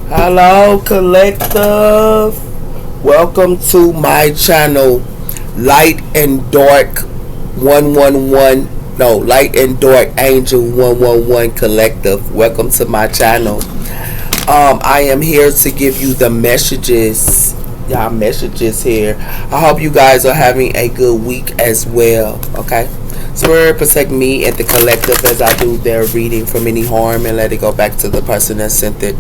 Hello, collective. Welcome to my channel, Light and Dark 111. No, Light and Dark Angel 111 Collective. Welcome to my channel. I am here to give you the messages. Y'all messages here. I hope you guys are having a good week as well. Okay. So protect me and the collective as I do their reading from any harm and let it go back to the person that sent it.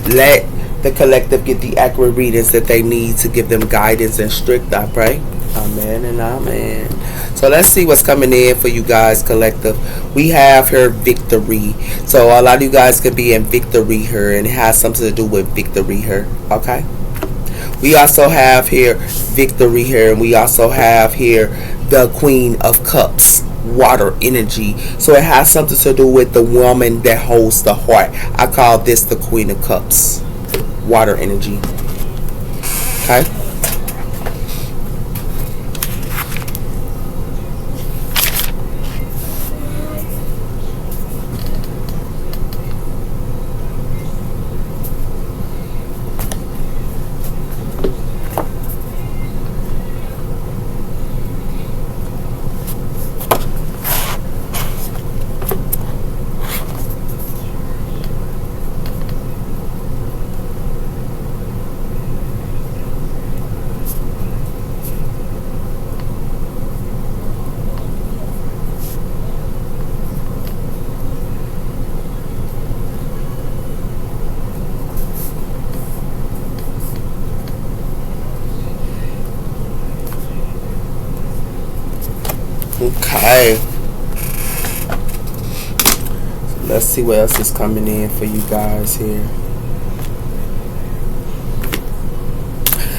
Let the collective get the accurate readings that they need to give them guidance and strict, I pray. Amen and amen. So let's see what's coming in for you guys, collective. We have her victory. So a lot of you guys can be in victory her, and it has something to do with victory her. Okay. We also have here victory here, and we also have here the Queen of Cups, water energy. So it has something to do with the woman that holds the heart. I call this the Queen of Cups, water energy. Okay. Okay. So let's see what else is coming in for you guys here.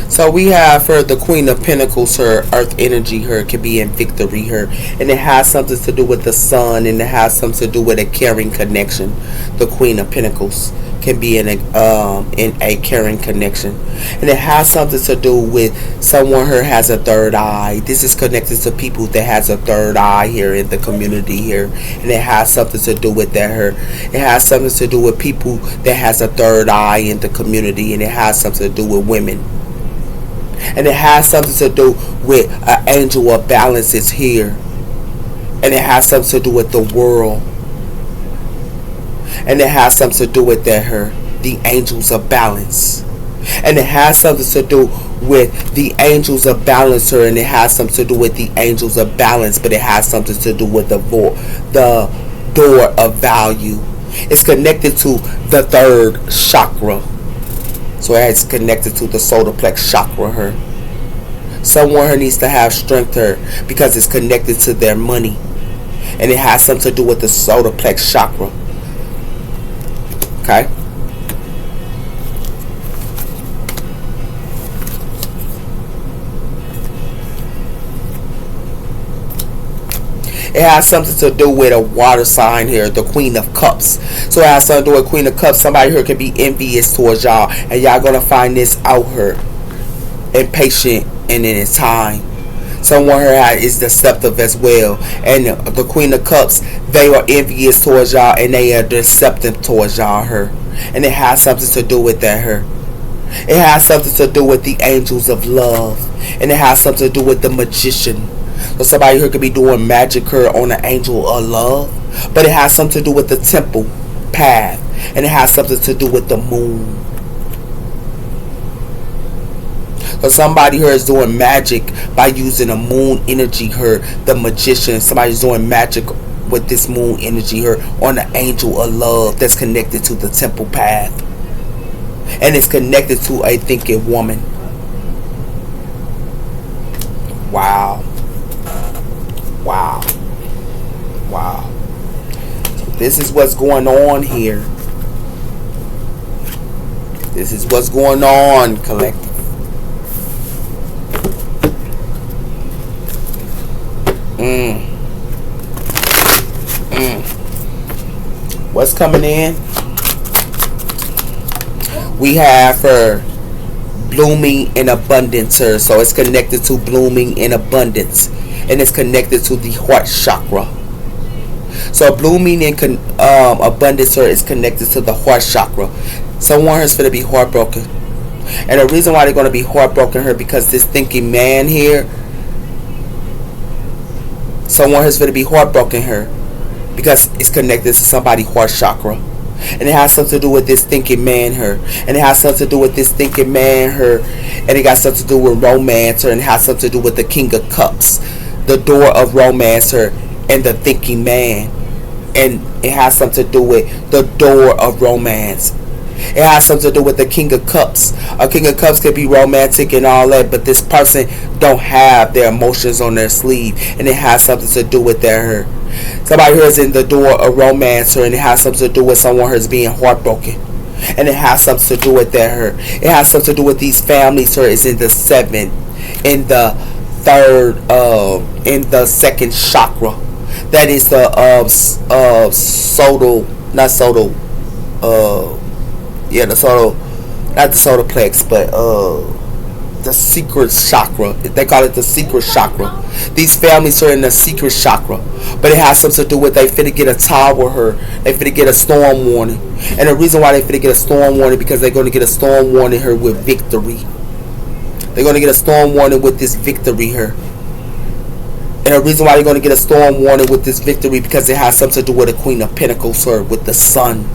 So we have her, the Queen of Pentacles, her earth energy, her can be in victory, her, and it has something to do with the sun, and it has something to do with a caring connection. The Queen of Pentacles can be in a caring connection, and it has something to do with someone her has a third eye. This is connected to people that has a third eye here in the community here, and it has something to do with that her. It has something to do with people that has a third eye in the community, and it has something to do with women. And it has something to do with an angel of balance is here. And it has something to do with the world. And it has something to do with the angels of balance. And it has something to do with the angels of balancer. And it has something to do with the angels of balance. But it has something to do with the door of value. It's connected to the third chakra. So it's connected to the solar plex chakra her. Someone her needs to have strength her because it's connected to their money. And it has something to do with the solar plex chakra. Okay. It has something to do with a water sign here, the Queen of Cups. So it has something to do with Queen of Cups. Somebody here can be envious towards y'all, and y'all gonna find this out here, impatient and in its time. Someone here is deceptive as well, and the Queen of Cups, they are envious towards y'all, and they are deceptive towards y'all her, and it has something to do with that her. It has something to do with the angels of love, and it has something to do with the magician. So somebody here could be doing magic here on the angel of love, but it has something to do with the temple path, and it has something to do with the moon. So somebody here is doing magic by using a moon energy here, the magician. Somebody's doing magic with this moon energy here on the angel of love that's connected to the temple path, and it's connected to a thinking woman. Wow. Wow. Wow. So this is what's going on here. This is what's going on, collective. What's coming in? We have her blooming in abundance her. So it's connected to blooming in abundance. And it's connected to the heart chakra. So blooming in abundance is connected to the heart chakra. Someone is going to be heartbroken. And the reason why they're going to be heartbroken here, because this thinking man here, someone is going to be heartbroken here because it's connected to somebody's heart chakra. And it has something to do with this thinking man here. And it has something to do with this thinking man here. And it got something to do with romance here. And it has something to do with the King of Cups, the door of romance here, and the thinking man. And it has something to do with the door of romance. It has something to do with the King of Cups. A King of Cups could be romantic and all that, but this person don't have their emotions on their sleeve, and it has something to do with their somebody who is in the door of romance, and it has something to do with someone who's being heartbroken, and it has something to do with their it has something to do with these families who is in the 7th, in the 3rd, in the 2nd chakra. That is the not the solar, not the solar plex, but the secret chakra. They call it the secret chakra. These families are in the secret chakra, but it has something to do with they finna get a tower her. They finna get a storm warning, and the reason why they finna get a storm warning because they're gonna get a storm warning here with victory. They're gonna get a storm warning with this victory here. And the reason why they're going to get a storm warning with this victory because it has something to do with the Queen of Pentacles or with the Sun.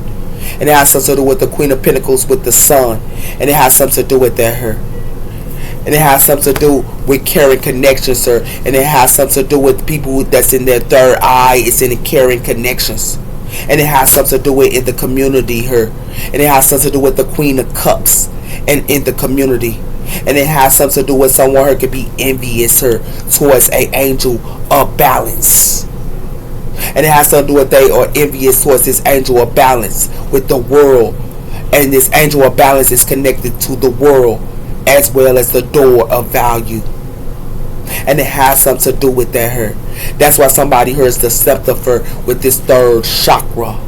And it has something to do with the Queen of Pentacles with the Sun. And it has something to do with that her. And it has something to do with caring connections, sir. And it has something to do with people that's in their third eye. It's in the caring connections. And it has something to do with in the community her. And it has something to do with the Queen of Cups and in the community. And it has something to do with someone who could be envious her towards an angel of balance. And it has something to do with they are envious towards this angel of balance with the world. And this angel of balance is connected to the world as well as the door of value. And it has something to do with that her. That's why somebody here is deceptive with this 3rd chakra.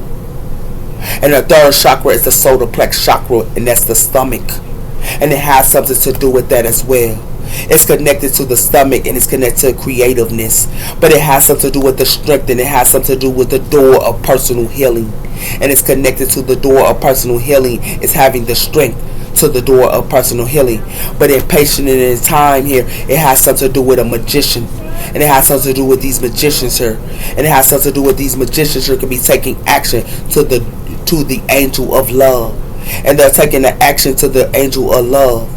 And the 3rd chakra is the solar plex chakra, and that's the stomach. And it has something to do with that as well. It's connected to the stomach and it's connected to creativeness. But it has something to do with the strength, and it has something to do with the door of personal healing. And it's connected to the door of personal healing. It's having the strength to the door of personal healing. But in patience and in time here, it has something to do with a magician. And it has something to do with these magicians here. And it has something to do with these magicians here can be taking action to the angel of love. And they're taking the action to the angel of love.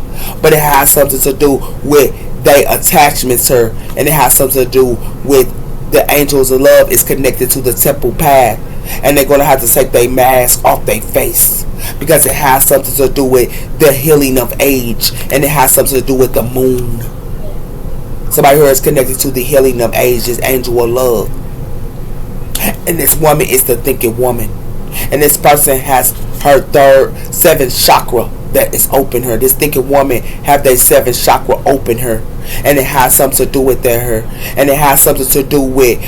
But it has something to do with their attachments her. And it has something to do with the angels of love is connected to the temple path. And they're going to have to take their mask off their face. Because it has something to do with the healing of age. And it has something to do with the moon. Somebody here is connected to the healing of age, this angel of love. And this woman is the thinking woman. And this person has her 7th chakra that is open her. This thinking woman have their 7th chakra open her. And it has something to do with that her. And it has something to do with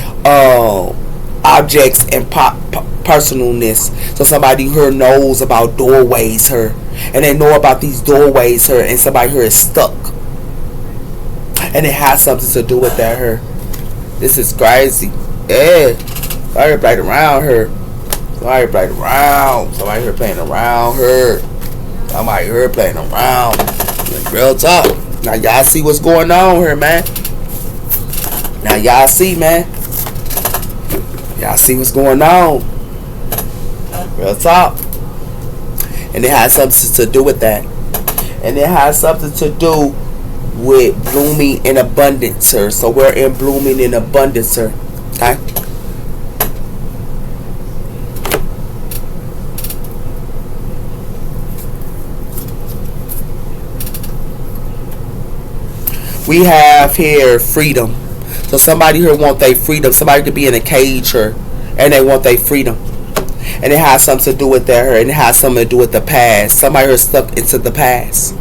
objects and personalness. So somebody here knows about doorways her. And they know about these doorways her. And somebody here is stuck. And it has something to do with that her. This is crazy. Yeah. Somebody played around her. Somebody played around. Somebody here playing around her. Somebody here playing around. Real talk. Now y'all see what's going on here, man. Now y'all see, man. Y'all see what's going on. Real talk. And it has something to do with that. And it has something to do with blooming in abundance, sir. So we're in blooming in abundance, sir. Okay? We have here freedom. So somebody here want their freedom. Somebody could be in a cage here and they want their freedom. And it has something to do with that here. And it has something to do with the past. Somebody here stuck into the past.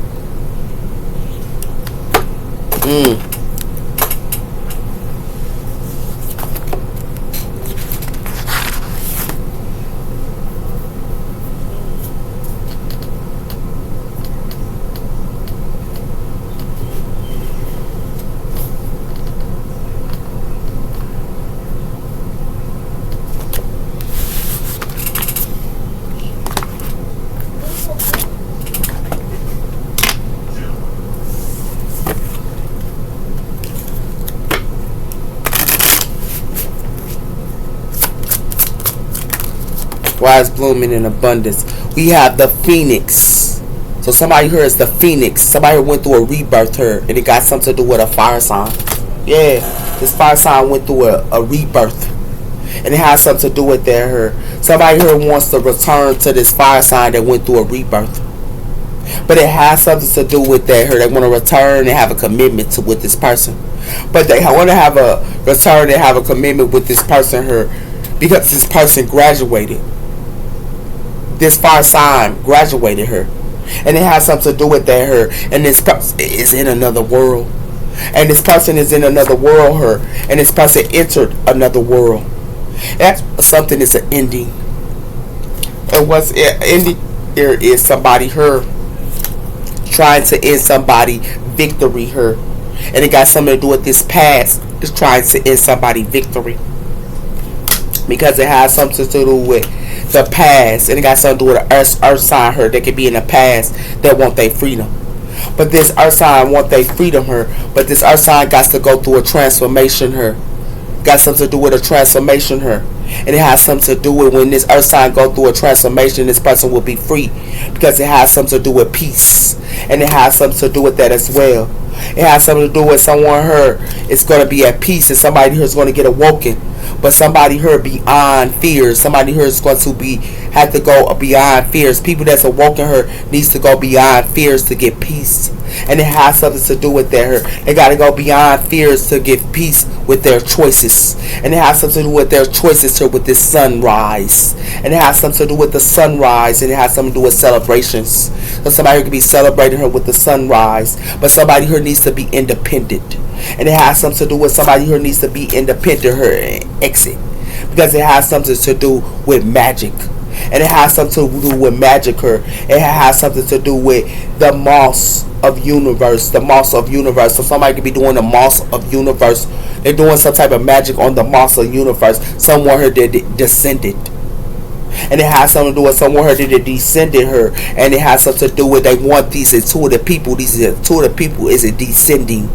flowers blooming in abundance. We have the phoenix. So somebody here is the phoenix. Somebody went through a rebirth here, and it got something to do with a fire sign. Yeah, this fire sign went through a rebirth, and it has something to do with that here. Somebody here wants to return to this fire sign that went through a rebirth, but it has something to do with that here. They want to return and have a commitment to with this person, but they want to have a return and have a commitment with this person here because this person graduated. This fire sign graduated her, and it has something to do with that her. And this person is in another world, and this person is in another world her, and this person entered another world. That's something is an ending, and what's ending here is somebody her trying to end somebody victory her, and it got something to do with this past. It's trying to end somebody victory because it has something to do with the past, and it got something to do with an earth sign her that could be in the past that want their freedom. But this earth sign want their freedom her, but this earth sign got to go through a transformation her. Got something to do with a transformation her, and it has something to do with when this earth sign go through a transformation, this person will be free because it has something to do with peace, and it has something to do with that as well. It has something to do with someone here is going to be at peace, and somebody here is going to get awoken. But somebody here beyond fears. Somebody here is going to have to go beyond fears. People that's awoken her needs to go beyond fears to get peace. And it has something to do with that. They got to go beyond fears to get peace with their choices. And it has something to do with their choices here with this sunrise. And it has something to do with the sunrise. And it has something to do with celebrations. So somebody here could be celebrating her with the sunrise. But somebody here needs to be independent. And it has something to do with somebody who needs to be independent her and exit, because it has something to do with magic, and it has something to do with magic her. It has something to do with the moss of universe, the moss of universe. So somebody could be doing the moss of universe. They're doing some type of magic on the moss of universe. Someone here that descended. And it has something to do with someone her that descended her, and it has something to do with they want these intuitive people. These intuitive people is it descending.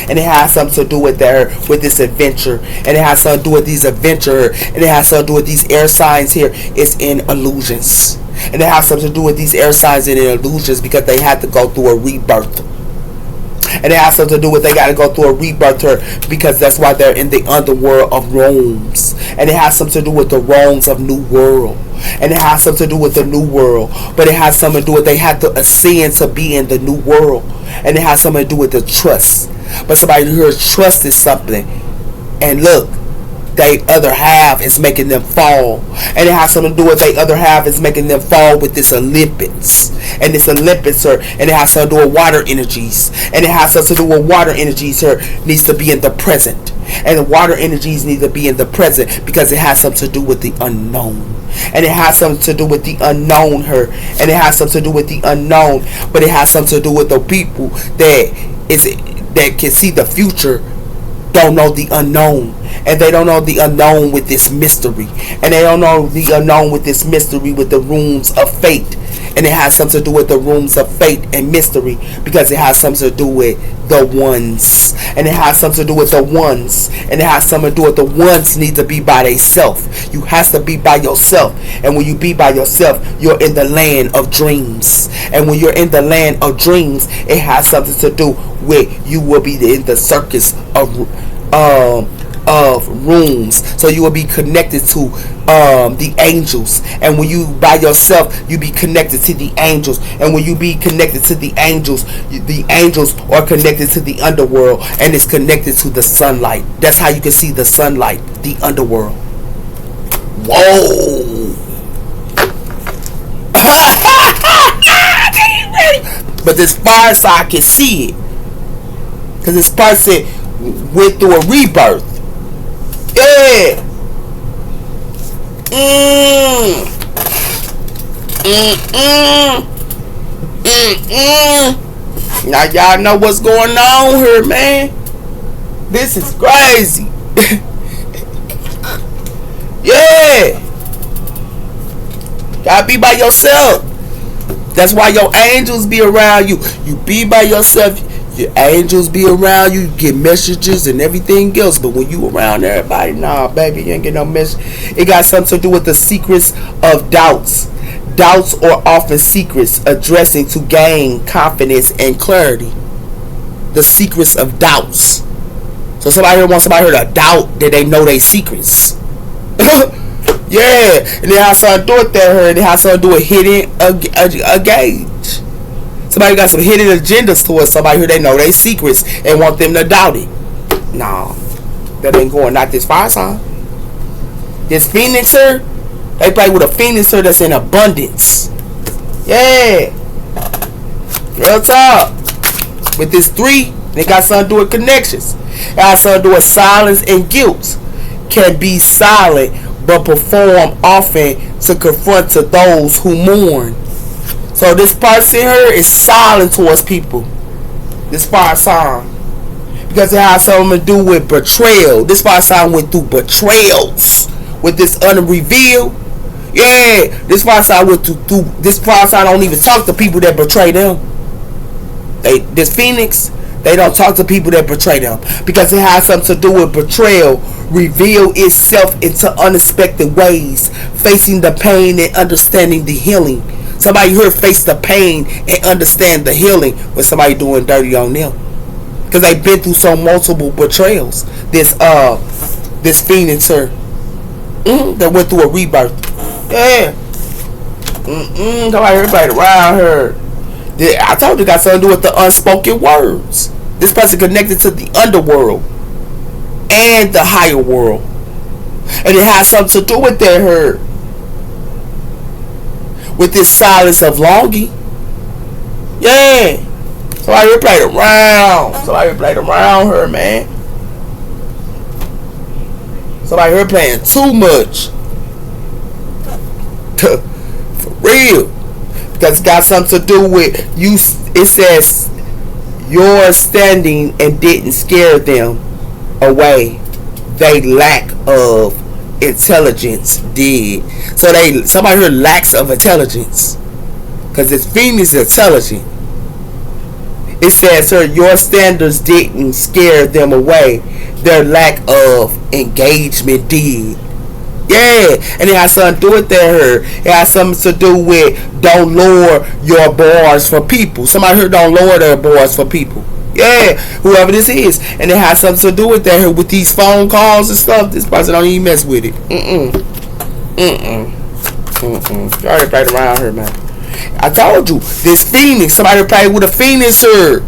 And it has something to do with with this adventure, and it has something to do with these adventure, and it has something to do with these air signs here. It's in illusions, and it has something to do with these air signs and illusions because they had to go through a rebirth, and it has something to do with they got to go through a rebirth here because that's why they're in the underworld of realms, and it has something to do with the realms of new world. And it has something to do with the new world, but it has something to do with they had to ascend to be in the new world, and it has something to do with the trust. But somebody here trusted something, and look, they other half is making them fall, and it has something to do with they other half is making them fall with this Olympics, and this Olympics here, and it has something to do with water energies, and it has something to do with water energies here needs to be in the present, and the water energies need to be in the present because it has something to do with the unknown. And it has something to do with the unknown her, and it has something to do with the unknown, but it has something to do with the people that can see the future don't know the unknown, and they don't know the unknown with this mystery, and they don't know the unknown with this mystery with the rooms of fate. And it has something to do with the rooms of fate and mystery because it has something to do with the ones, and it has something to do with the ones, and it has something to do with the ones need to be by themselves. You has to be by yourself, and when you be by yourself, you're in the land of dreams. And when you're in the land of dreams, it has something to do with you will be in the circus of rooms, so you will be connected to the angels, and when you by yourself you be connected to the angels, and when you be connected to the angels are connected to the underworld, and it's connected to the sunlight. That's how you can see the sunlight, the underworld. Whoa. But this fire side can see it because this person went through a rebirth. Yeah. Now y'all know what's going on here, man. This is crazy. Yeah. Gotta be by yourself. That's why your angels be around you. You be by yourself. Your angels be around you, get messages and everything else. But when you around everybody, nah, baby, you ain't get no message. It got something to do with the secrets of doubts. Doubts are often secrets addressing to gain confidence and clarity. The secrets of doubts. So somebody here wants somebody here to doubt that they know their secrets. Yeah, and then how something do it there, and then how something do it hidden a gauge. Somebody got some hidden agendas towards somebody who they know their secrets and want them to doubt it. Nah, that ain't going. Not this fire sign. This Phoenix here, they play with a Phoenix here that's in abundance. Yeah, real talk. With this 3, they got something to do with connections. It got something to do with silence and guilt. Can be silent but perform often to confront to those who mourn. So this person here is silent towards people. This fire sign. Because it has something to do with betrayal. This fire sign went through betrayals. With this unrevealed. Yeah. This fire sign went through. This fire sign don't even talk to people that betray them. This Phoenix, they don't talk to people that betray them. Because it has something to do with betrayal. Reveal itself into unexpected ways. Facing the pain and understanding the healing. Somebody here face the pain and understand the healing when somebody doing dirty on them. Because they've been through so multiple betrayals. This Phoenix here. That went through a rebirth. Yeah. Somebody here right around her. I told you it got something to do with the unspoken words. This person connected to the underworld and the higher world. And it has something to do with their hurt. With this silence of longing. Yeah. Somebody here played around. Somebody here played around her, man. Somebody here playing too much. For real. Because it got something to do with you. It says your standing and didn't scare them away. They lack of intelligence did. So somebody here lacks of intelligence. Because this Phoenix is intelligent. It says here your standards didn't scare them away. Their lack of engagement did. Yeah, and it has something to do with that. It has something to do with don't lower your bars for people. Somebody here don't lower their bars for people. Yeah, whoever this is, and it has something to do with that. With these phone calls and stuff, this person don't even mess with it. You already played around here, man. I told you this Phoenix. Somebody played with a Phoenix here,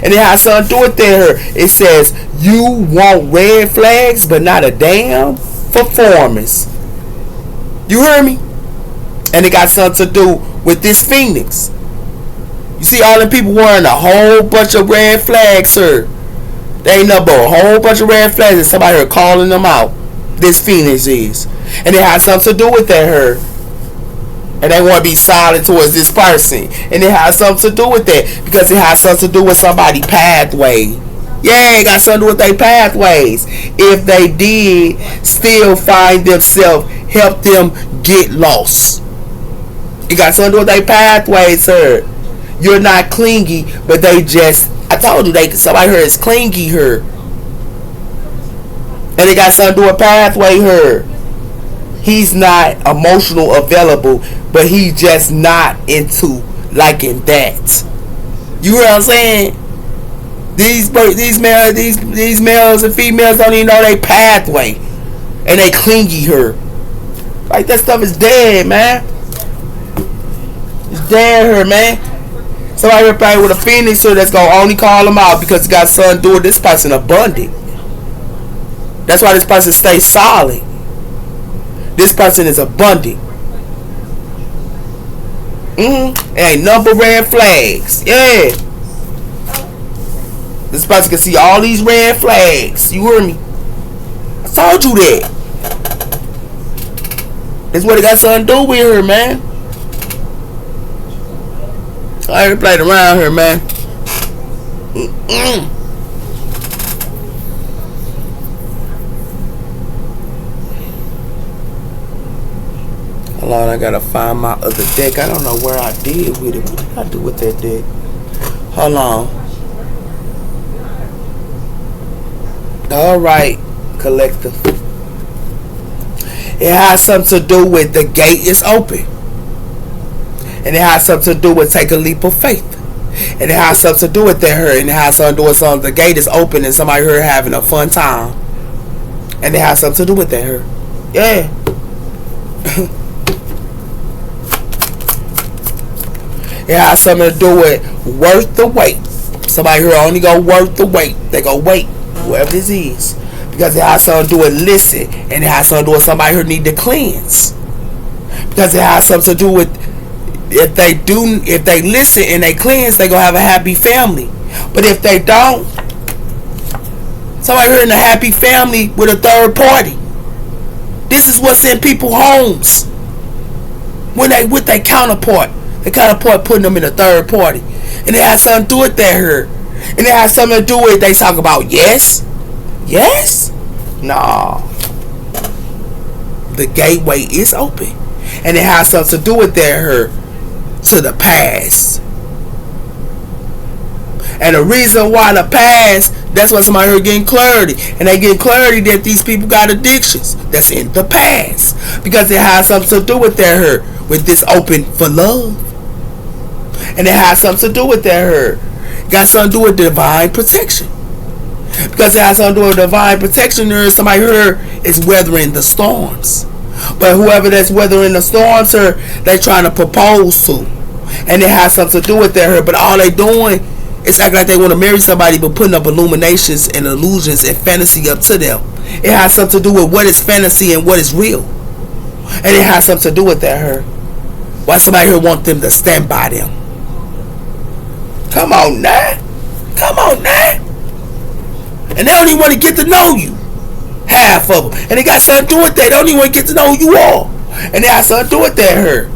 and it has something to do with that. It says you want red flags, but not a damn performance. You hear me? And it got something to do with this Phoenix. You see all the people wearing a whole bunch of red flags, sir. They ain't nothing but a whole bunch of red flags and somebody here calling them out. This Phoenix is. And it has something to do with that her. And they want to be silent towards this person. And it has something to do with that. Because it has something to do with somebody's pathway. Yeah, it got something to do with their pathways. If they did still find themselves, help them get lost. It got something to do with their pathways, sir. You're not clingy, but they just, I told you, somebody here is clingy here. And it got something to do with pathway here. He's not emotional available, but he's just not into liking that. You know what I'm saying? These males and females don't even know their pathway. And they clingy here. Like that stuff is dead, man. It's dead here, man. Somebody here playing with a Phoenix here that's gonna only call them out because it got something to do with this person abundant. That's why this person stays solid. This person is abundant. Ain't number red flags. Yeah. This person can see all these red flags. You hear me? I told you that. That's what it got something to do with her, man. I already played around here, man. Hold on, I gotta find my other deck. I don't know where I did with it. What did I do with that deck? Hold on. All right, collective. It has something to do with the gate is open. And it has something to do with take a leap of faith. And it has something to do with that her. And it has something to do with something. The gate is open and somebody here having a fun time. And it has something to do with that her. Yeah. It has something to do with worth the wait. Somebody here only go worth the wait. They go wait, whoever this is. Because it has something to do with listen. And it has something to do with somebody who need to cleanse. Because it has something to do with if they listen and they cleanse, they gonna have a happy family. But if they don't, somebody here in a happy family with a third party. This is what's in people's homes. When they with their counterpart. The counterpart putting them in a third party. And it has something to do with that here. And it has something to do with they talk about yes. Yes? No. The gateway is open. And it has something to do with their to the past. And the reason why the past, that's why somebody here getting clarity. And they get clarity that these people got addictions. That's in the past. Because it has something to do with their with this open for love. And it has something to do with their got something to do with divine protection. Because it has something to do with divine protection. There is somebody here is weathering the storms. But whoever that's weathering the storms here, they trying to propose to. And it has something to do with that here. But all they doing is act like they want to marry somebody, but putting up illuminations and illusions and fantasy up to them. It has something to do with what is fantasy and what is real. And it has something to do with that here. Why somebody here want them to stand by them. Come on now. Come on now. And they don't even want to get to know you. Half of them. And they got something to do with that. They don't even want to get to know who you are. And they got something to do with that here.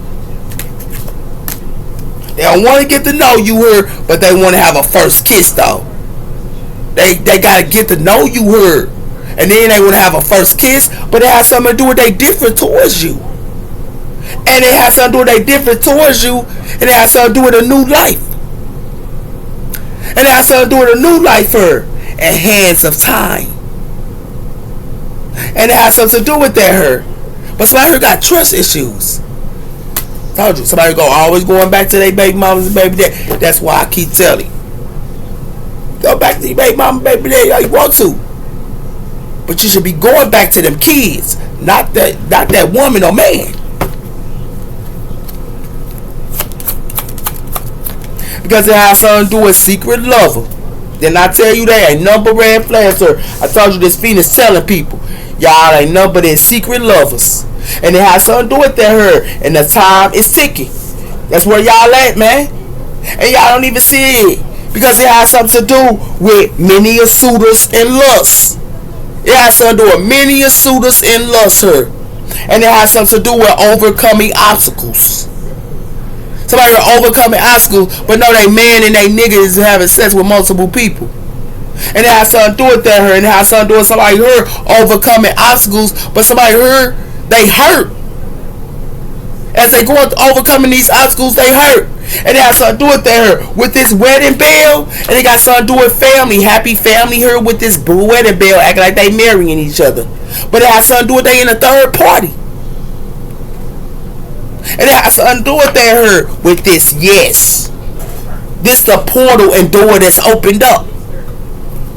They don't want to get to know you here, but they want to have a first kiss though. They got to get to know you here. And then they want to have a first kiss, but it has something to do with they different towards you. And it has something to do with they different towards you. And it has something to do with a new life. And it has something to do with a new life here. And hands of time. And it has something to do with that here. But somebody here got trust issues. Told you, somebody always going back to their baby mamas and baby daddy. That's why I keep telling you. Go back to your baby mama and baby daddy all you want to. But you should be going back to them kids. Not that woman or man. Because it has something to do with secret lover. Then I tell you that ain't number red flags, sir. I told you this Phoenix telling people. Y'all ain't number their secret lovers. And it has something to do with that her. And the time is ticking. That's where y'all at, man. And y'all don't even see it. Because it has something to do with many a suitors and lust. It has something to do with many a suitors and lust, her. And it has something to do with overcoming obstacles. Somebody are overcoming obstacles, but know they man and they nigga is having sex with multiple people. And it has something to do with that her. And it has something to do with somebody here overcoming obstacles, but somebody here, they hurt. As they go overcoming these obstacles, they hurt. And it has something to do with that her. With this wedding bell, and it got something to do with family. Happy family here with this wedding bell, acting like they marrying each other. But it has something to do with they in a third party. And it has something to do with that her with this yes. This the portal and door that's opened up.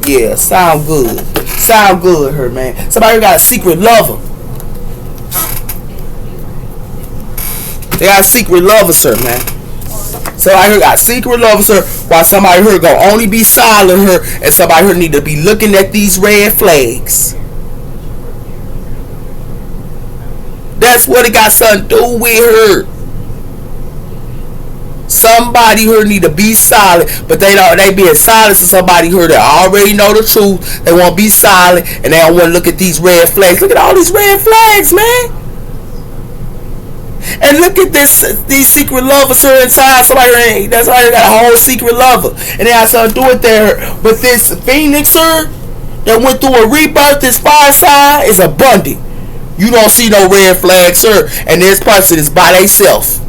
Yeah, sound good. Sound good, her man. Somebody got a secret lover. They got a secret lover, sir, man. Somebody here got a secret lover, sir. While somebody here gonna only be silent her, and somebody here need to be looking at these red flags. That's what it got something to do with her. Somebody here need to be silent, but they being silent to somebody here that already know the truth. They won't be silent, and they don't want to look at these red flags. Look at all these red flags, man. And look at these secret lovers here inside. Somebody that's why they got a whole secret lover, and they have something to do with there. But this Phoenix here that went through a rebirth, this fire sign is abundant. You don't see no red flags, sir. And this person is by themselves.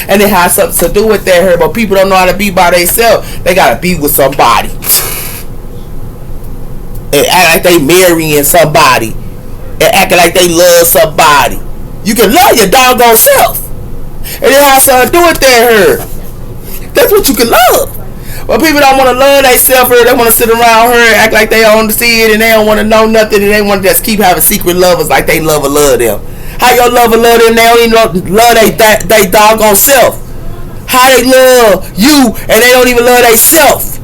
And it has something to do with that here. But people don't know how to be by themselves. They got to be with somebody. and act like they marrying somebody and acting like they love somebody. You can love your doggone self. And it has something to do with that. That's what you can love. But people don't want to love themselves. They want to sit around her and act like they don't see it, and they don't want to know nothing, and they want to just keep having secret lovers like they love them. How your lover love them? They don't even love they doggone self. How they love you and they don't even love themselves.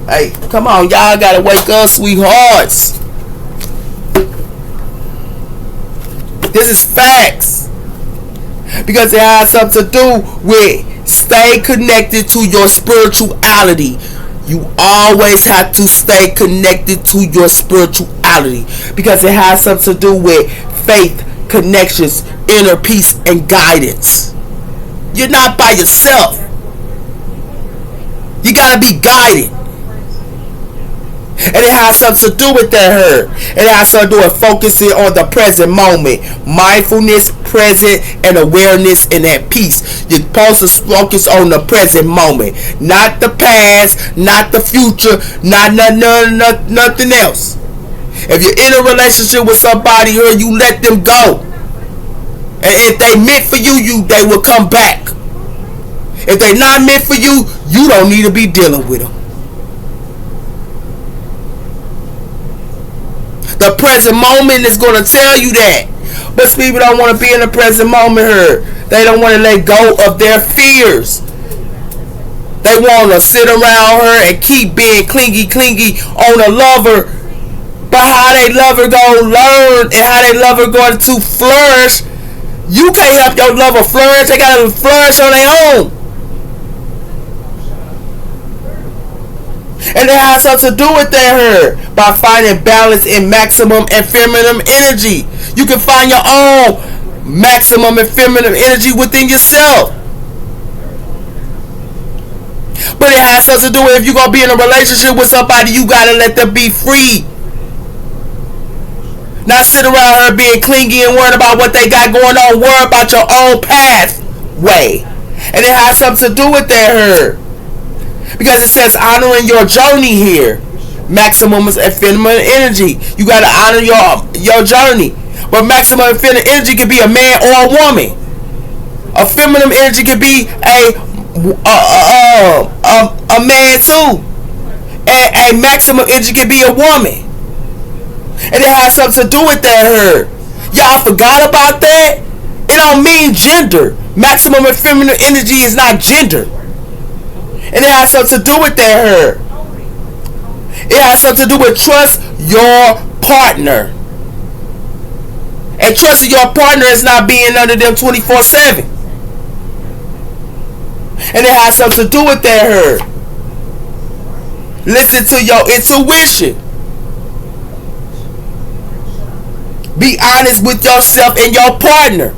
Hey, come on, y'all gotta wake up, sweethearts. This is facts. Because it has something to do with stay connected to your spirituality. You always have to stay connected to your spirituality. Because it has something to do with faith, connections, inner peace, and guidance. You're not by yourself. You gotta be guided. And it has something to do with that. It has something to do with focusing on the present moment. Mindfulness, present, and awareness, and that peace. You're supposed to focus on the present moment. Not the past, not the future, not nothing else. If you're in a relationship with somebody here, you let them go. And if they meant for you, they will come back. If they not meant for you, you don't need to be dealing with them. The present moment is going to tell you that. But people don't want to be in the present moment here. They don't want to let go of their fears. They want to sit around her and keep being clingy on a lover. But how they lover going to learn and how they lover going to flourish, you can't help your lover flourish. They got to flourish on their own. And it has something to do with that by finding balance in maximum and feminine energy. You can find your own maximum and feminine energy within yourself. But it has something to do with if you're going to be in a relationship with somebody, you got to let them be free. Not sit around her being clingy and worried about what they got going on. Worry about your own pathway. And it has something to do with that because it says honoring your journey here. Maximum is feminine energy. You got to honor your journey. But maximum feminine energy can be a man or a woman. A feminine energy can be a man too. And a maximum energy can be a woman. And it has something to do with that. Y'all forgot about that? It don't mean gender. Maximum and feminine energy is not gender. And it has something to do with that. It has something to do with trust your partner. And trusting your partner is not being under them 24/7. And it has something to do with that. Listen to your intuition. Be honest with yourself and your partner.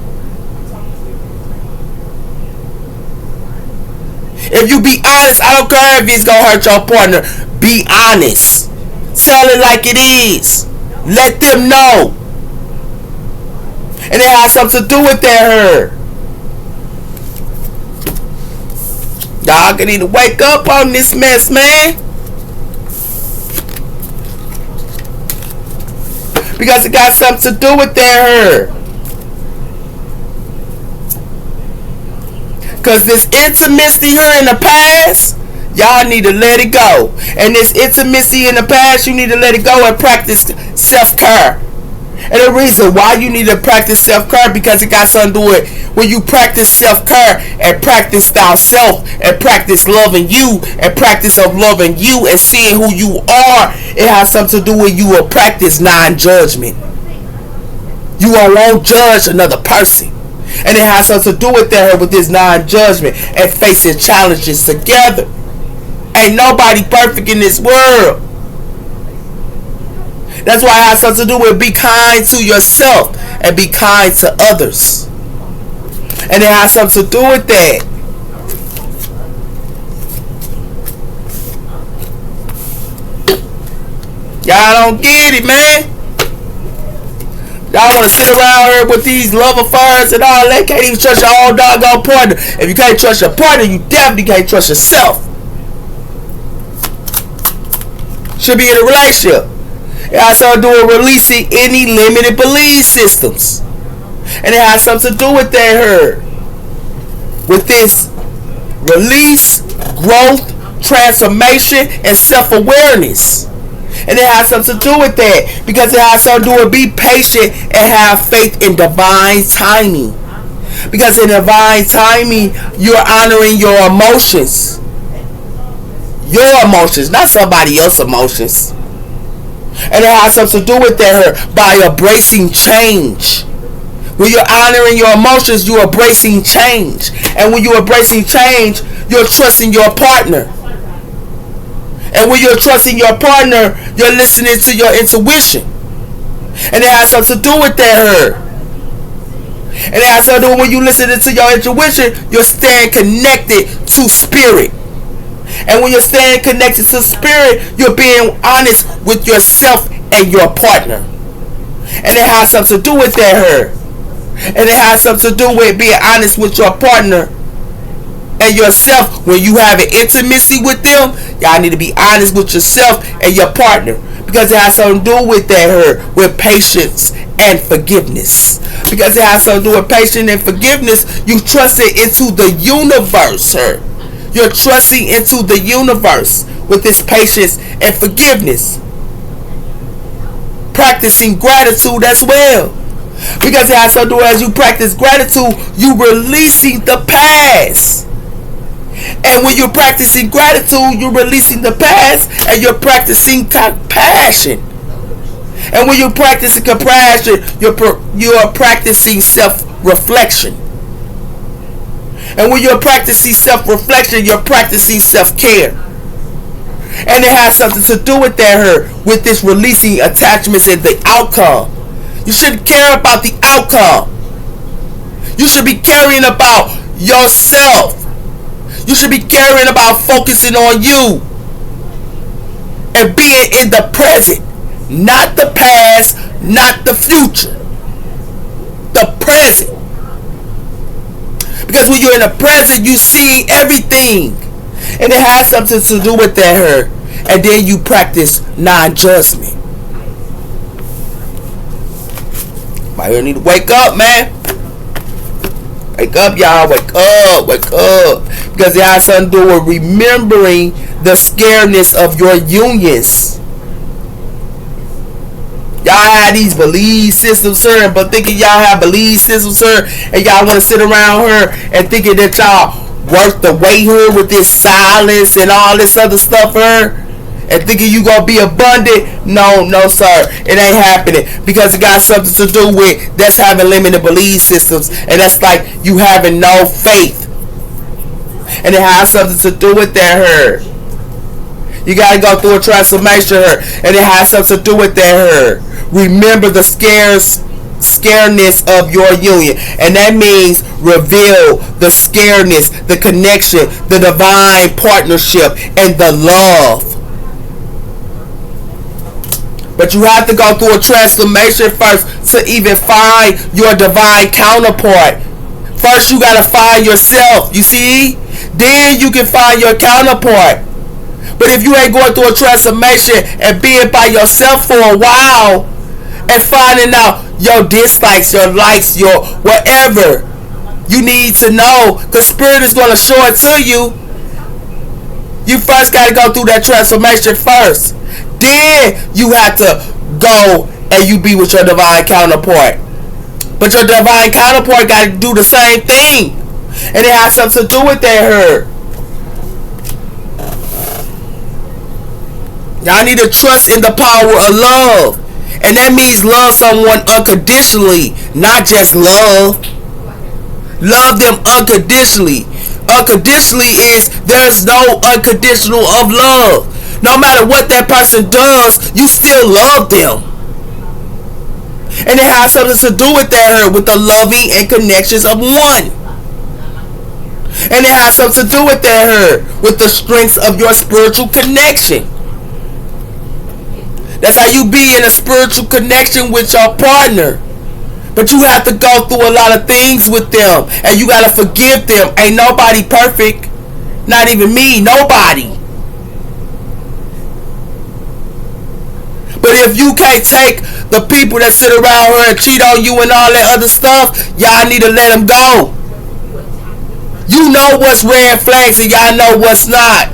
If you be honest, I don't care if it's going to hurt your partner. Be honest. Tell it like it is. Let them know. And it has something to do with that. Y'all gonna need to wake up on this mess, man. Because it got something to do with that. Because this intimacy here in the past, y'all need to let it go. And this intimacy in the past, you need to let it go and practice self-care. And the reason why you need to practice self-care, because it got something to do with when you practice self-care and practice thyself and practice loving you and practice of loving you and seeing who you are, it has something to do with you will practice non-judgment. You won't judge another person. And it has something to do with that with this non-judgment and facing challenges together. Ain't nobody perfect in this world. That's why it has something to do with be kind to yourself and be kind to others. And it has something to do with that. Y'all don't get it, man. Y'all want to sit around here with these love affairs and all that. Can't even trust your own doggone partner. If you can't trust your partner, you definitely can't trust yourself. should be in a relationship. It has something to do with releasing any limited belief systems. And it has something to do with that here. With this release, growth, transformation, and self-awareness. And it has something to do with that. Because it has something to do with be patient and have faith in divine timing. Because in divine timing, you're honoring your emotions. Your emotions, not somebody else's emotions. And it has something to do with that by embracing change. When you're honoring your emotions, you're embracing change. And when you're embracing change, you're trusting your partner. And when you're trusting your partner, you're listening to your intuition. And it has something to do with that. And it has something to do with when you listen to your intuition, you're staying connected to spirit. And when you're staying connected to spirit, you're being honest with yourself and your partner. And it has something to do with that. And it has something to do with being honest with your partner and yourself. When you have an intimacy with them, y'all need to be honest with yourself and your partner. Because it has something to do with that with patience and forgiveness. Because it has something to do with patience and forgiveness. You trust it into the universe, You're trusting into the universe with this patience and forgiveness. Practicing gratitude as well. Because it has something to do as you practice gratitude, you releasing the past. And when you're practicing gratitude, you're releasing the past and you're practicing compassion. And when you're practicing compassion, you're practicing self-reflection. And when you're practicing self-reflection, you're practicing self-care. And it has something to do with that with this releasing attachments and the outcome. You shouldn't care about the outcome. You should be caring about yourself. You should be caring about focusing on you and being in the present, not the past, not the future. The present. Because when you're in the present, you're seeing everything. And it has something to do with that. And then you practice non-judgment. You need to wake up, man. Wake up, y'all. Wake up. Wake up. Because it has something to do with remembering the scaredness of your unions. Y'all have these belief systems, sir, but thinking y'all have belief systems, sir, and y'all want to sit around her and thinking that y'all worth the weight here with this silence and all this other stuff, her, and thinking you gonna be abundant. No, sir, it ain't happening, because it got something to do with that's having limited belief systems, and that's like you having no faith, and it has something to do with that, her. You gotta go through a transformation, her, and it has something to do with that, her. Remember the scareness of your union, and that means reveal the scareness, the connection, the divine partnership, and the love. But you have to go through a transformation first to even find your divine counterpart. First you gotta find yourself, you see? Then you can find your counterpart. But if you ain't going through a transformation and being by yourself for a while and finding out your dislikes, your likes, your whatever you need to know, because Spirit is going to show it to you. You first got to go through that transformation first. Then you have to go and you be with your divine counterpart. But your divine counterpart got to do the same thing. And it has something to do with that, Y'all need to trust in the power of love. And that means love someone unconditionally, not just love. Love them unconditionally. Unconditionally is there's no unconditional of love. No matter what that person does, you still love them. And it has something to do with that, with the loving and connections of one. And it has something to do with that, with the strengths of your spiritual connection. That's how you be in a spiritual connection with your partner. But you have to go through a lot of things with them. And you got to forgive them. Ain't nobody perfect. Not even me. Nobody. But if you can't take the people that sit around her and cheat on you and all that other stuff, y'all need to let them go. You know what's red flags and y'all know what's not.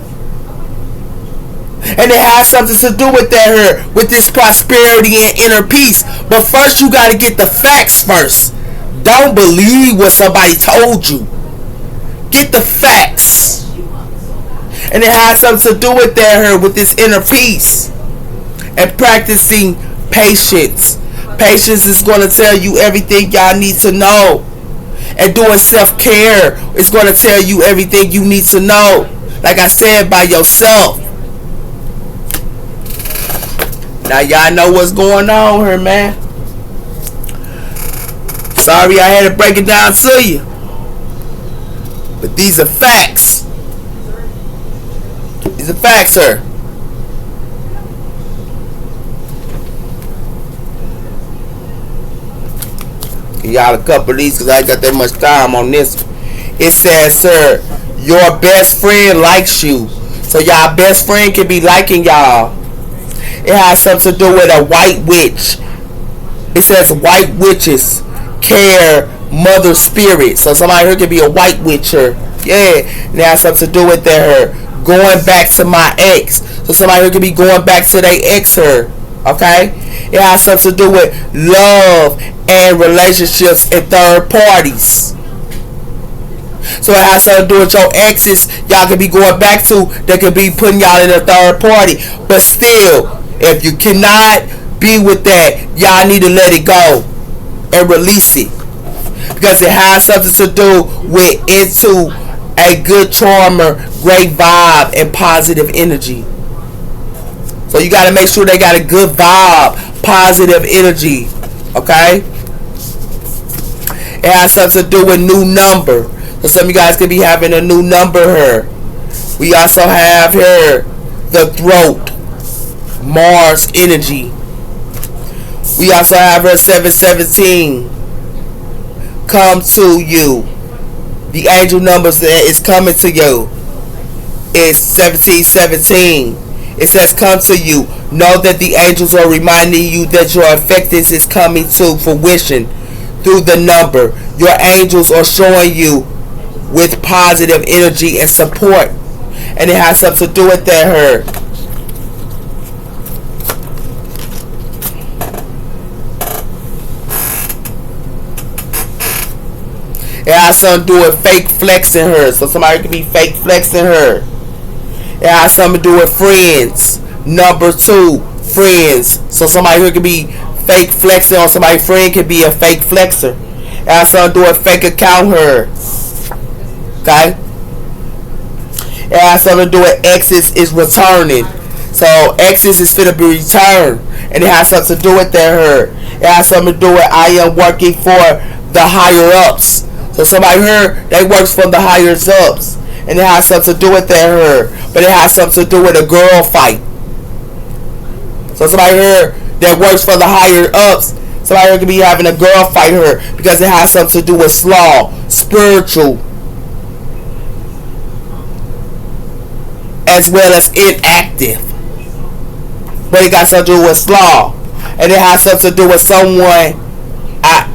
And it has something to do with that her, with this prosperity and inner peace. But first you got to get the facts first. Don't believe what somebody told you. Get the facts. And it has something to do with that her, with this inner peace. And practicing patience. Patience is going to tell you everything y'all need to know. And doing self-care is going to tell you everything you need to know. Like I said, by yourself. Now y'all know what's going on here, man. Sorry I had to break it down to you. But these are facts. These are facts, sir. Give y'all a couple of these because I ain't got that much time on this one. It says, sir, your best friend likes you. So y'all best friend can be liking y'all. It has something to do with a white witch. It says white witches care mother spirit. So somebody here could be a white witcher. Yeah. And it has something to do with her going back to my ex. So somebody here could be going back to their ex her. Okay? It has something to do with love and relationships and third parties. So it has something to do with your exes y'all could be going back to that could be putting y'all in a third party. But still, if you cannot be with that, y'all need to let it go and release it. Because it has something to do with into a good charmer, great vibe, and positive energy. So you got to make sure they got a good vibe, positive energy. Okay? It has something to do with new number. So some of you guys could be having a new number here. We also have here the throat, Mars energy. We also have her 717 come to you. The angel numbers that is coming to you is 1717. It says come to you. Know that the angels are reminding you that your effectiveness is coming to fruition through the number. Your angels are showing you with positive energy and support. And it has something to do with that her. It has something to do with fake flexing her. So somebody could be fake flexing her. It has something to do with friends. Number 2, friends. So somebody here could be fake flexing or somebody's friend could be a fake flexer. It has something to do with fake account her. Okay? It has something to do with exes is returning. So exes is finna be returned. And it has something to do with that her. It has something to do with I am working for the higher ups. So somebody here, they works for the higher ups. And it has something to do with that her. But it has something to do with a girl fight. So somebody here that works for the higher ups, somebody here could be having a girl fight her because it has something to do with slaw, spiritual, as well as inactive. But it got something to do with slaw. And it has something to do with someone.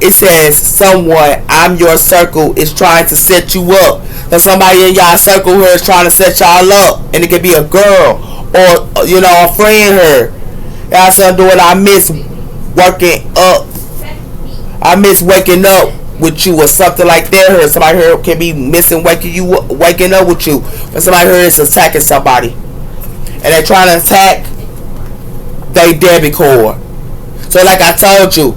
It says someone, I'm your circle, is trying to set you up. So somebody in y'all circle here is trying to set y'all up. And it could be a girl or, you know, a friend here. It has something to do with I miss working up. I miss waking up with you or something like that here. Somebody here can be missing waking up with you. But somebody here is attacking somebody. And they're trying to attack their debit card. So like I told you,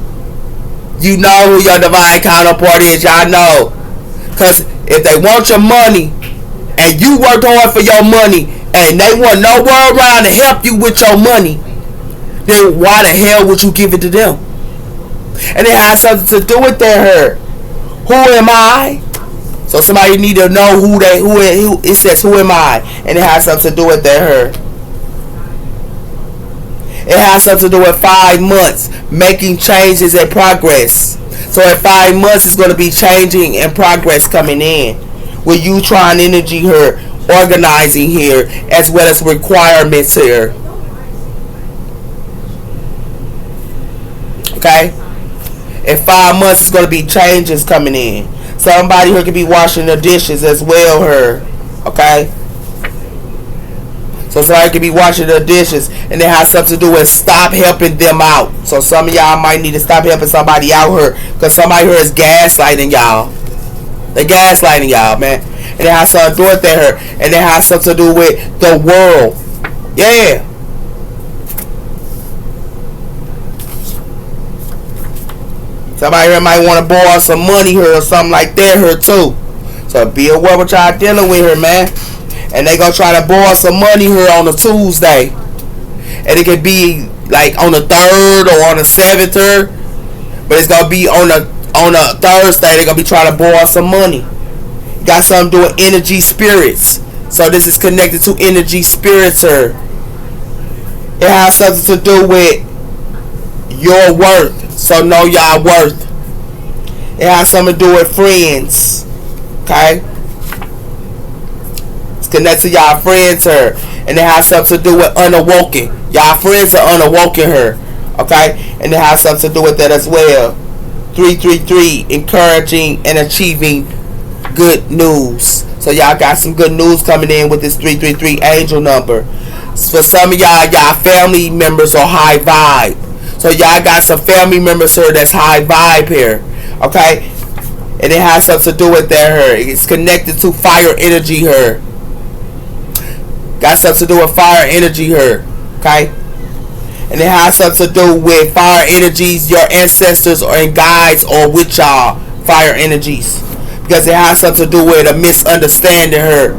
you know who your divine counterpart is. Y'all know. Because if they want your money and you worked hard for your money and they want nowhere around to help you with your money, then why the hell would you give it to them? And it has something to do with that. Who am I? So somebody need to know who it says who am I, and it has something to do with that. It has something to do with 5 months, making changes and progress. So in 5 months, it's going to be changing and progress coming in. With you trying energy here, organizing here, as well as requirements here. Okay? In 5 months, it's going to be changes coming in. Somebody here could be washing the dishes as well, her. Okay? So somebody could be washing the dishes, and it has something to do with stop helping them out. So some of y'all might need to stop helping somebody out here, because somebody here is gaslighting y'all. They gaslighting y'all, man. And it has something to do with that here. And it has something to do with the world. Yeah. Somebody here might want to borrow some money here or something like that here too. So be aware what y'all dealing with here, man. And they gonna try to borrow some money here on a Tuesday. And it could be like on the 3rd or on the 7th, but it's gonna be on a Thursday. They're gonna be trying to borrow some money. Got something to do with energy spirits. So this is connected to energy spirits here. It has something to do with your worth. So know y'all worth. It has something to do with friends. Okay? It's connected to y'all friends here. And it has something to do with unawoken. Y'all friends are unawoken here. Okay? And it has something to do with that as well. 333, encouraging and achieving good news. So y'all got some good news coming in with this 333 angel number. For some of y'all family members are high vibe. So y'all got some family members here that's high vibe here. Okay? And it has something to do with that here. It's connected to fire energy here. Got something to do with fire energy here. Okay? And it has something to do with fire energies. Your ancestors or in guides or with y'all fire energies. Because it has something to do with a misunderstanding here.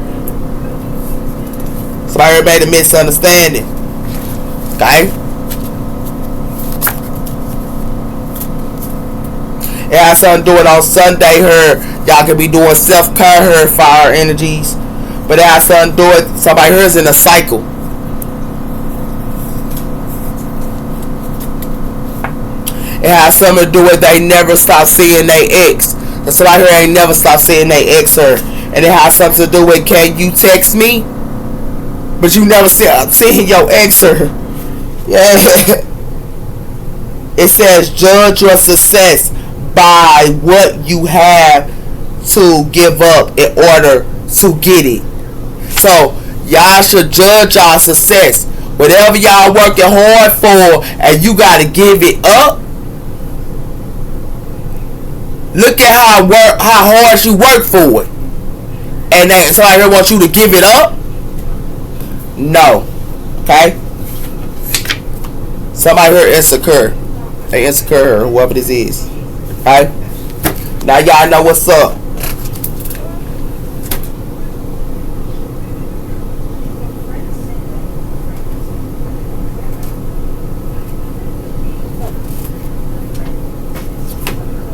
Somebody made a misunderstanding. Okay? It has something to do with on Sunday here. Y'all could be doing self-care here, fire energies. But it has something to do with somebody here is in a cycle. It has something to do with they never stop seeing their ex. So somebody here ain't never stopped seeing their ex here. And it has something to do with can you text me? But you never seeing your ex here. Yeah. It says judge your success by what you have to give up in order to get it. So y'all should judge y'all success. Whatever y'all working hard for and you gotta give it up. Look at how hard you work for it. And then somebody here wants you to give it up? No. Okay? Somebody here insecure. They insecure, whoever this is. Okay? Now y'all know what's up.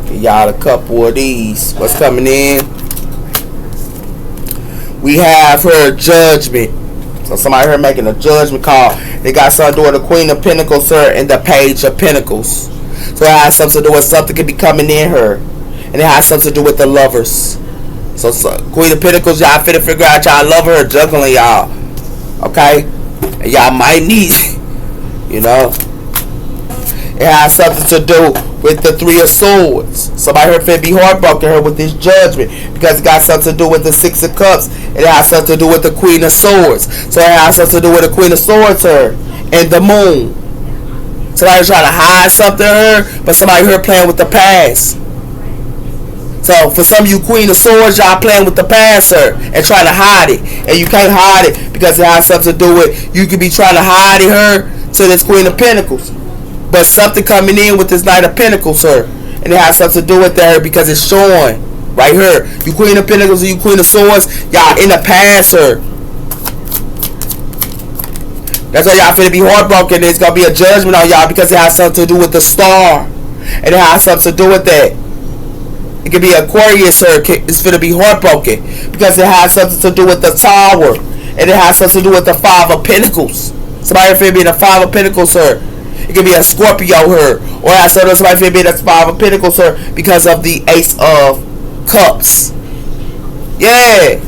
Give y'all a couple of these. What's coming in? We have her judgment. So somebody here making a judgment call. They got something to do with the Queen of Pentacles, sir, and the Page of Pentacles. So it has something to do with something could be coming in her. And it has something to do with the lovers. So Queen of Pentacles, y'all finna figure out y'all love her juggling y'all. Okay? And y'all might need, you know. It has something to do with the Three of Swords. Somebody here finna be heartbroken here with this judgment. Because it got something to do with the Six of Cups. It has something to do with the Queen of Swords. So it has something to do with the Queen of Swords here. And the Moon. Somebody trying to hide something here. But somebody here playing with the past. So for some of you Queen of Swords, y'all playing with the past, sir. And trying to hide it. And you can't hide it. Because it has something to do with you could be trying to hide it here to this Queen of Pentacles. But something coming in with this Knight of Pentacles, sir. And it has something to do with that because it's showing right here. You Queen of Pentacles and you Queen of Swords, y'all in the past, sir. That's why y'all finna be heartbroken. There's gonna be a judgment on y'all because it has something to do with the star. And it has something to do with that. It could be Aquarius, sir. It's finna be heartbroken because it has something to do with the Tower. And it has something to do with the Five of Pentacles. Somebody finna be in the Five of Pentacles, sir. It could be a Scorpio here. Or I said somebody finna be in the Five of Pentacles, sir, because of the Ace of Cups. Yeah.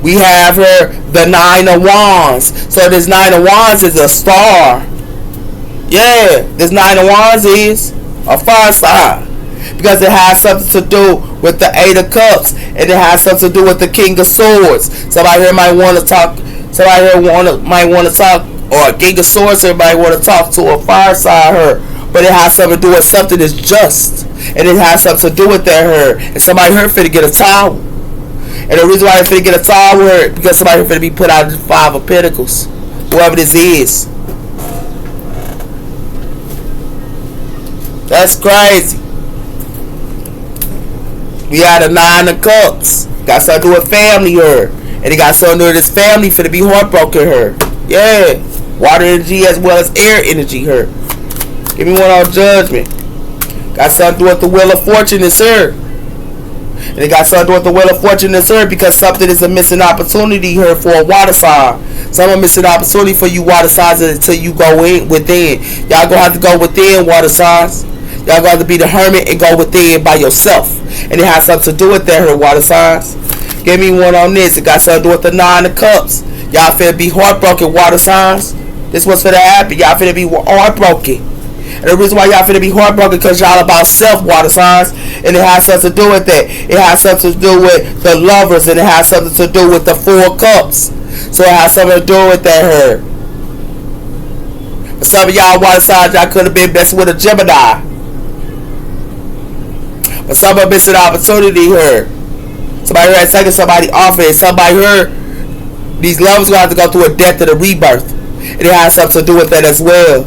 We have here the Nine of Wands. So this Nine of Wands is a star. Yeah, this Nine of Wands is a fire sign because it has something to do with the Eight of Cups and it has something to do with the King of Swords. Somebody here might want to talk. Somebody here might want to talk, or a King of Swords here might want to talk to a fire sign here. But it has something to do with something that's just, and it has something to do with that her. And somebody here finna get a towel. And the reason why they finna get a towel here because somebody here finna be put out of the Five of Pentacles. Whoever this is. That's crazy. We had a Nine of Cups. Got something to do with family here. And it got something to do with this family finna be heartbroken here. Yeah. Water energy as well as air energy here. Give me one on Judgment. Got something to do with the Wheel of Fortune is here. And it got something to do with the Wheel of Fortune is here because something is a missing opportunity here for a water sign. Some are missing opportunity for you water signs until you go in within. Y'all gonna have to go within, water signs. Y'all gonna have to be the hermit and go within by yourself. And it has something to do with that here, water signs. Give me one on this. It got something to do with the Nine of Cups. Y'all finna be heartbroken, water signs. This what's finna happen. Y'all finna be heartbroken. And the reason why y'all finna be heartbroken because y'all about self, water signs. And it has something to do with that. It has something to do with the Lovers. And it has something to do with the Four of Cups. So it has something to do with that here. But some of y'all water signs, y'all could have been messing with a Gemini. But some are missing opportunity here. Somebody here taking somebody off it. Somebody here, these lovers gonna have to go through a death and a rebirth. And it has something to do with that as well.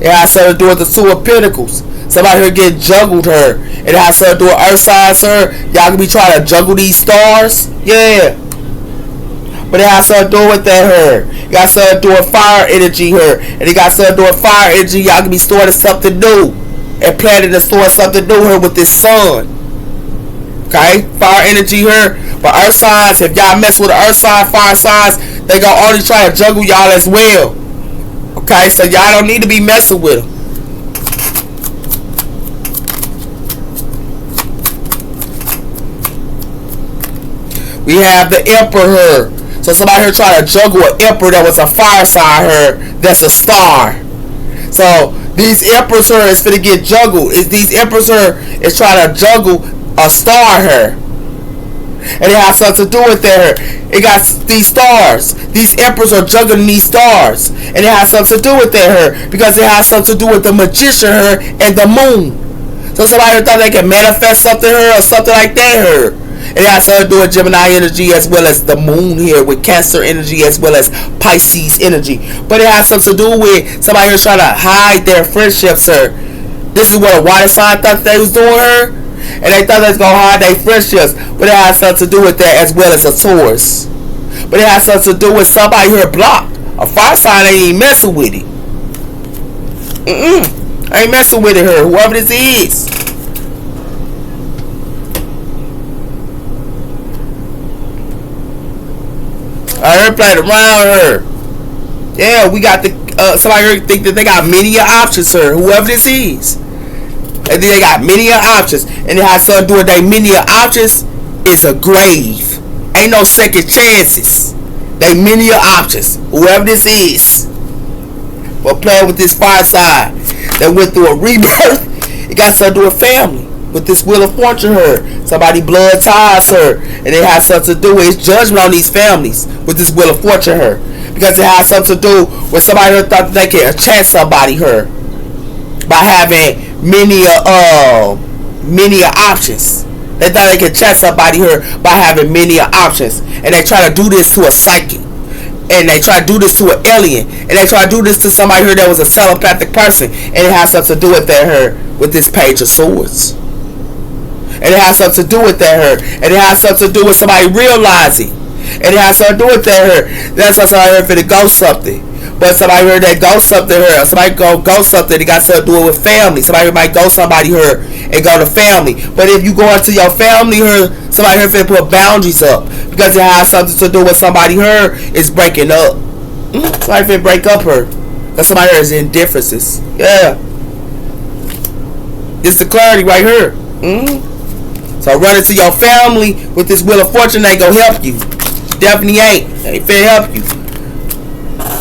It has something to do with the Two of Pentacles. Somebody here getting juggled her. It has something to do with earth signs her. Y'all can be trying to juggle these stars. Yeah. But it has something to do with that her. It got something to do with fire energy her. And it got something to do with fire energy. Y'all can be storing something new. And planning to store something new here with this sun. Okay? Fire energy here. But earth signs, if y'all mess with the earth sign, fire signs, they gonna only try to juggle y'all as well. Okay, so y'all don't need to be messing with them. We have the Emperor. So somebody here trying to juggle an Emperor that was a fire sign here. That's a star. So these Emperors here is finna get juggled. These Emperors here is trying to juggle a star here. And it has something to do with that. It got these stars. These emperors are juggling these stars. And it has something to do with that her. Because it has something to do with the magician her and the moon. So somebody thought they can manifest something her or something like that her. It has something to do with Gemini energy as well as the moon here with Cancer energy as well as Pisces energy. But it has something to do with somebody here trying to hide their friendships her. This is what a water sign thought they was doing her. And they thought they was going to hide their friendships. But it has something to do with that as well as a Taurus. But it has something to do with somebody here blocked. A fire sign ain't even messing with it. I ain't messing with it here. Whoever this is. I heard played around her. Yeah, we got the somebody here think that they got many options here. Whoever this is. And then they got many options. And it has something to do with their many options is a grave. Ain't no second chances. They many options. Whoever this is. But playing with this fire side that went through a rebirth. It got something to do with family. With this Wheel of Fortune her. Somebody blood ties her. And it has something to do with its judgment on these families. With this Wheel of Fortune her. Because it has something to do with somebody who thought they could enchant somebody her. By having many options. They thought they could chat somebody here by having many options. And they try to do this to a psychic. And they try to do this to an alien. And they try to do this to somebody here that was a telepathic person. And it has something to do with that here with this Page of Swords. And it has something to do with that here. And it has something to do with somebody realizing. And it has something to do with that here. That's why somebody here finna go something. But somebody here that goes something here, somebody go something, it got something to do with family. Somebody might go somebody here and go to family. But if you go into your family here, somebody here finna put boundaries up. Because it has something to do with somebody here is breaking up. Somebody finna break up her. Because somebody here is in differences. Yeah. This is the clarity right here. So running to your family with this Wheel of Fortune ain't gonna help you. Definitely ain't. Ain't finna help you.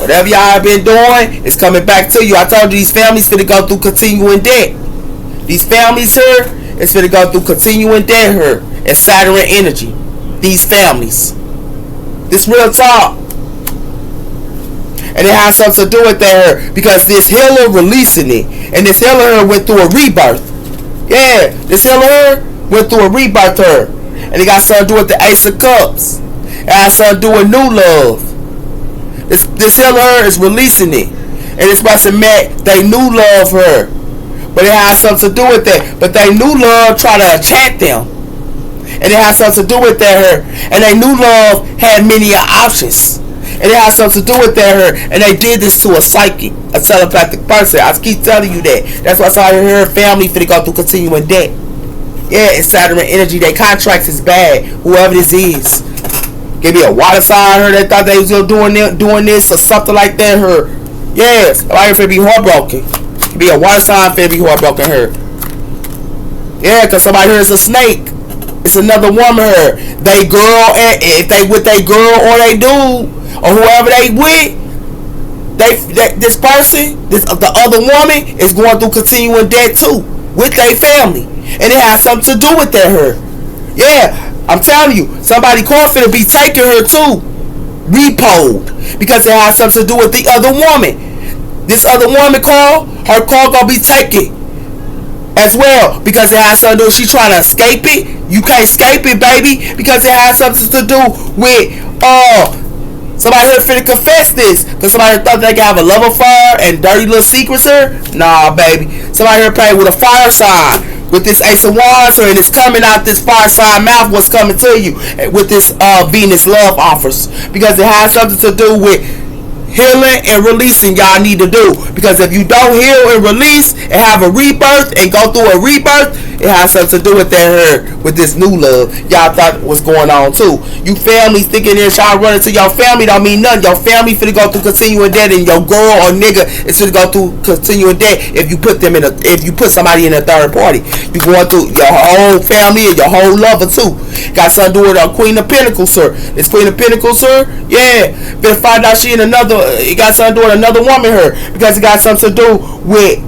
But Whatever y'all been doing is coming back to you. I told you these families finna go through continuing debt. These families here is finna go through continuing debt here. It's Saturn energy. These families. This real talk. And it has something to do with that here. Because this healer releasing it. And this healer here went through a rebirth. Yeah. This healer here went through a rebirth here. And it got something to do with the Ace of Cups. It has something to do with new love. This healer is releasing it. And this person met they new love her. But it has something to do with that. But they new love try to attack them. And it has something to do with that her. And they new love had many options. And it has something to do with that her. And they did this to a psychic, a telepathic person. I keep telling you that. That's why I saw her family finna go through continuing debt. Yeah, it's Saturn energy. Their contracts is bad. Whoever this is. Give me a water sign her that thought they was doing this or something like that her. Yes, somebody finna be heartbroken. Be a water sign finna be heartbroken her. Yeah, cause somebody here is a snake. It's another woman here. They girl, and if they with they girl or they dude or whoever they with, this person, the other woman is going through continuing debt too with their family, and it has something to do with that her. Yeah. I'm telling you, somebody called finna be taking her too. Repoed. Because it has something to do with the other woman. This other woman her call gonna be taken as well. Because it has something to do, she trying to escape it. You can't escape it, baby. Because it has something to do with, somebody here finna confess this. Because somebody thought they could have a love affair and dirty little secrets here. Nah, baby. Somebody here playing with a fire sign. With this Ace of Wands, and it's coming out this fire sign mouth, what's coming to you with this Venus love offers, because it has something to do with healing and releasing. Y'all need to do, because if you don't heal and release and have a rebirth and go through a rebirth, it has something to do with that hurt, with this new love y'all thought was going on too. You families thinking this y'all running to your family don't mean nothing. Your family finna go through continuing debt, and your girl or nigga is finna go through continuing debt if you put somebody in a third party. You going through your whole family and your whole lover too. Got something to do with a Queen of Pentacles, sir. This Queen of Pentacles, sir. Yeah, better find out she in another. It got something to do with another woman here, because it got something to do with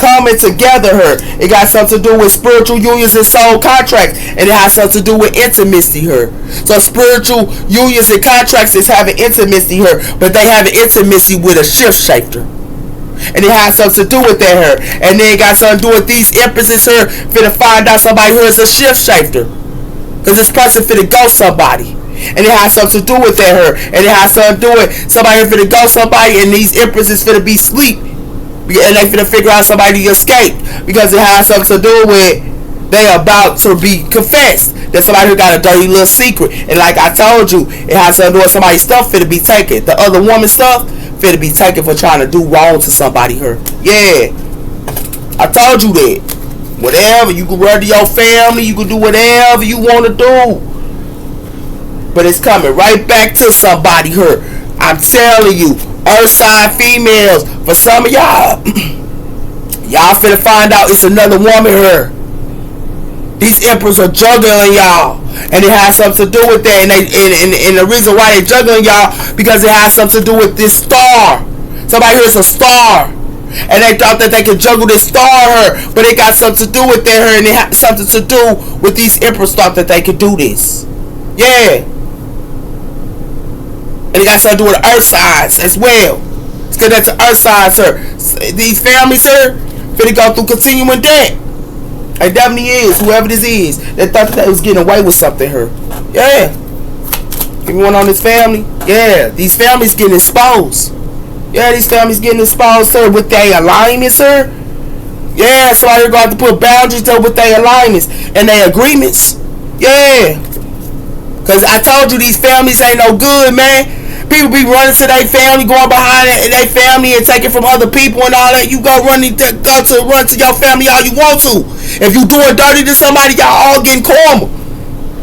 coming together her. It got something to do with spiritual unions and soul contracts, and it has something to do with intimacy her. So spiritual unions and contracts is having intimacy her, but they having intimacy with a shift shifter. And it has something to do with that her. And then it got something to do with these empresses here finna find out somebody here is a shift shifter. Cause this person finna ghost somebody. And it has something to do with that her. And it has something to do with somebody here finna ghost somebody, and these empresses finna be asleep. And they finna figure out somebody to escape, because it has something to do with they about to be confessed that somebody who got a dirty little secret. And like I told you, it has something to do with somebody's stuff finna be taken. The other woman's stuff finna be taken for trying to do wrong to somebody here. Yeah, I told you that. Whatever, you can run to your family, you can do whatever you want to do, but it's coming right back to somebody here. I'm telling you, Earth sign females, for some of y'all, y'all finna find out it's another woman here. These emperors are juggling y'all, and it has something to do with that. And the reason why they juggling y'all, because it has something to do with this star. Somebody here is a star, and they thought that they could juggle this star here, but it got something to do with that here, and it has something to do with these emperors thought that they could do this. Yeah. And it got something to do with Earth signs as well. It's because that's the Earth signs, sir. These families, sir, finna go through continuing debt. It definitely is. Whoever this is, they thought that they was getting away with something here. Yeah. Everyone on this family, yeah. These families getting exposed. Yeah, these families getting exposed, sir, with their alignments, sir. Yeah, so they're going to put boundaries there with their alignments and their agreements. Yeah. Because I told you these families ain't no good, man. People be running to their family, going behind their family and taking from other people and all that. You run to your family all you want to. If you doing dirty to somebody, y'all all getting karma.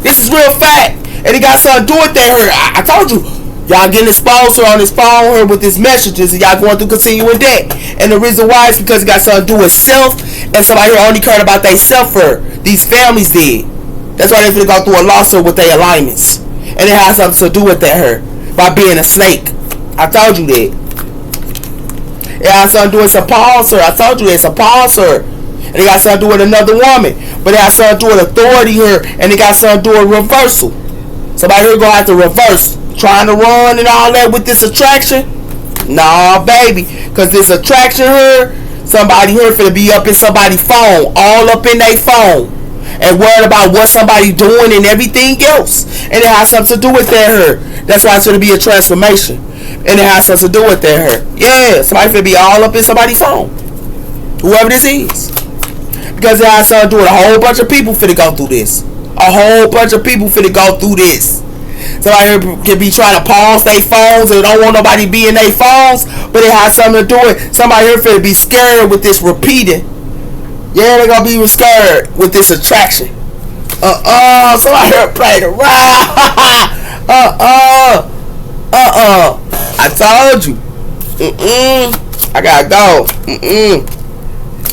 This is real fact. And it got something to do with that here. I told you, y'all getting exposed on this phone here with these messages, and y'all going through continuing debt. And the reason why is because it got something to do with self, and somebody here only cared about their self here. These families did. That's why they finna go through a lawsuit with their alignments. And it has something to do with that here. by being a snake. I told you that. It has something to do with a pulsar. I told you it's a pulsar. And it got something to do with another woman. But it has something to do with authority here. And it got something to do with reversal. Somebody here gonna have to reverse. Trying to run and all that with this attraction. Nah, baby. Because this attraction here, somebody here finna be up in somebody's phone. All up in their phone. And worried about what somebody doing and everything else. And it has something to do with that here. That's why it's gonna be a transformation. And it has something to do with that here. Yeah, somebody finna be all up in somebody's phone. Whoever this is. Because it has something to do with a whole bunch of people finna go through this. A whole bunch of people finna go through this. Somebody here can be trying to pause their phones and don't want nobody to be in their phones. But it has something to do with somebody here finna be scared with this repeating. Yeah, they're gonna be scared with this attraction. Somebody here played around. I told you. I gotta go.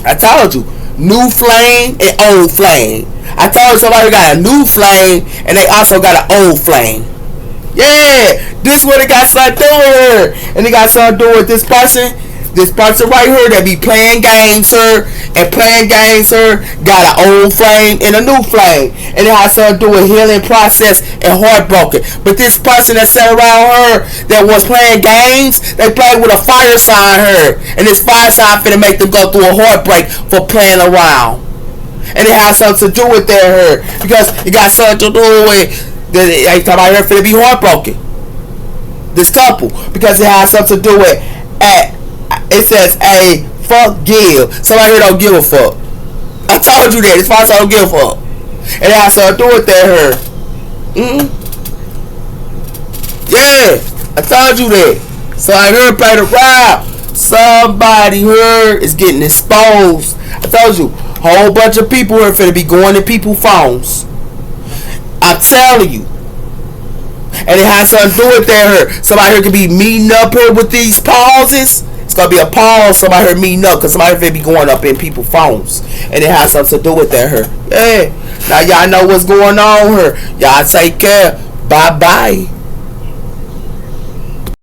I told you. New flame and old flame. I told you somebody got a new flame and they also got an old flame. Yeah, this what it got something to do with her. And it got something to do with this person. This person right here that be playing games here and playing games here got an old flame and a new flame. And it has something to do with healing process and heartbroken. But this person that sat around her that was playing games, they played with a fire sign here. And this fire sign finna make them go through a heartbreak for playing around. And it has something to do with that here. Because it got something to do with somebody here finna be heartbroken. This couple. Because it has something to do with it says a fuck give. Somebody here don't give a fuck. I told you that. It's why I don't give a fuck. And it has something to do with that here. Yeah, I told you that. Somebody here played around. Somebody here is getting exposed. I told you, whole bunch of people here finna be going to people's phones. I'm telling you. And it has something to do with that here. Somebody here could be meeting up here with these pauses. It's gonna be a pause. Somebody here meeting up because somebody here be going up in people's phones. And it has something to do with that here. Yeah. Now y'all know what's going on here. Y'all take care. Bye bye.